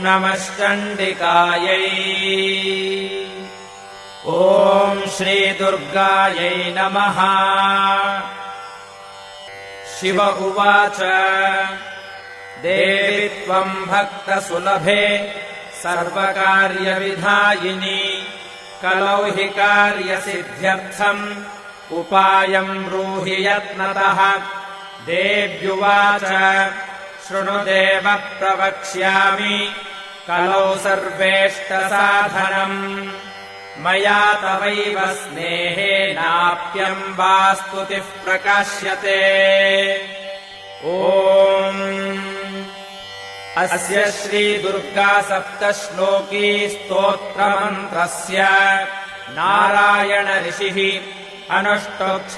नमश्चण्डिकायै। ॐ श्रीदुर्गायै नमः। शिव उवाच देवि त्वम् भक्तसुलभे सर्वकार्यविधायिनि कलौ हि कार्यसिद्ध्यर्थम् उपायम् ब्रूहि यत्नतः। देव्युवाच शृणु देव प्रवक्ष्यामि कलौ सर्वेष्टसाधनम् मया तवैव स्नेहेनाप्यम्बा स्तुतिः प्रकाश्यते। ॐ अस्य श्रीदुर्गा सप्तश्लोकी स्तोत्रमन्त्रस्य नारायण ऋषिः अनुष्टुप्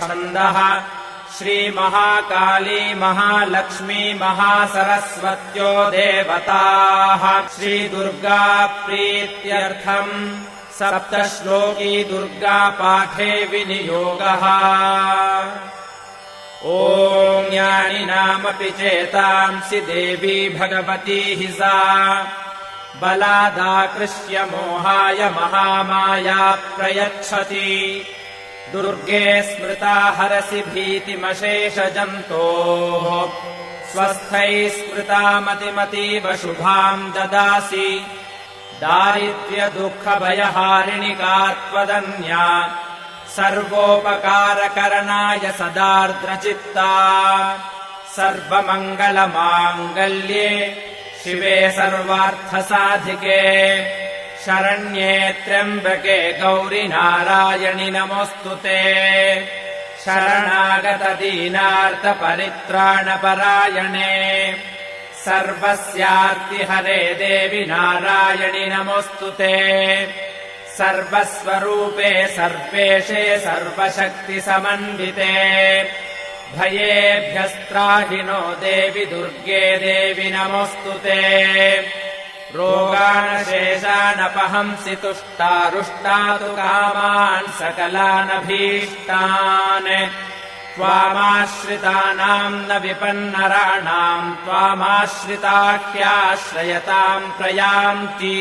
श्रीमहाकाली महालक्ष्मी महासरस्वत्यो देवताः श्रीदुर्गा प्रीत्यर्थम् सप्तश्लोकी दुर्गापाठे विनियोगः। ॐ ज्ञानिनामपि चेतांसि देवी भगवती हि सा बलादाकृष्य मोहाय महामाया प्रयच्छति। दुर्गे स्मृता हरसि भीतिमशेषजन्तोः स्वस्थैः स्मृता मतिमतीव शुभाम् ददासि। दारिद्र्यदुःखभयहारिणिका त्वदन्या सर्वोपकारकरणाय सदार्द्रचित्ता। सर्वमङ्गलमाङ्गल्ये शिवे सर्वार्थसाधिके शरण्ये त्र्यम्बके गौरि नारायणि नमोऽस्तुते। शरणागतदीनार्तपरित्राणपरायणे सर्वस्यार्तिहरे देवि नारायणि नमोऽस्तुते। सर्वस्वरूपे सर्वेशे सर्वशक्तिसमन्विते भयेभ्यस्त्राहिनो देवि दुर्गे देवि नमोऽस्तुते। रोगानशेषानपहंसि तुष्टारुष्टातु कामान् सकलानभीष्टान्। त्वामाश्रितानाम् न विपन्नराणाम् त्वामाश्रिताख्याश्रयताम् प्रयान्ति।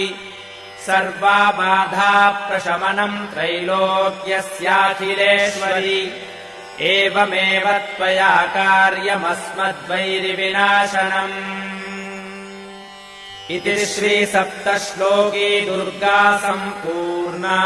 सर्वाबाधाप्रशमनम् त्रैलोक्यस्याखिलेश्वरि एवमेव त्वया कार्यमस्मद्वैरिविनाशनम्। इति श्रीसप्तश्लोकी दुर्गा सम्पूर्णा।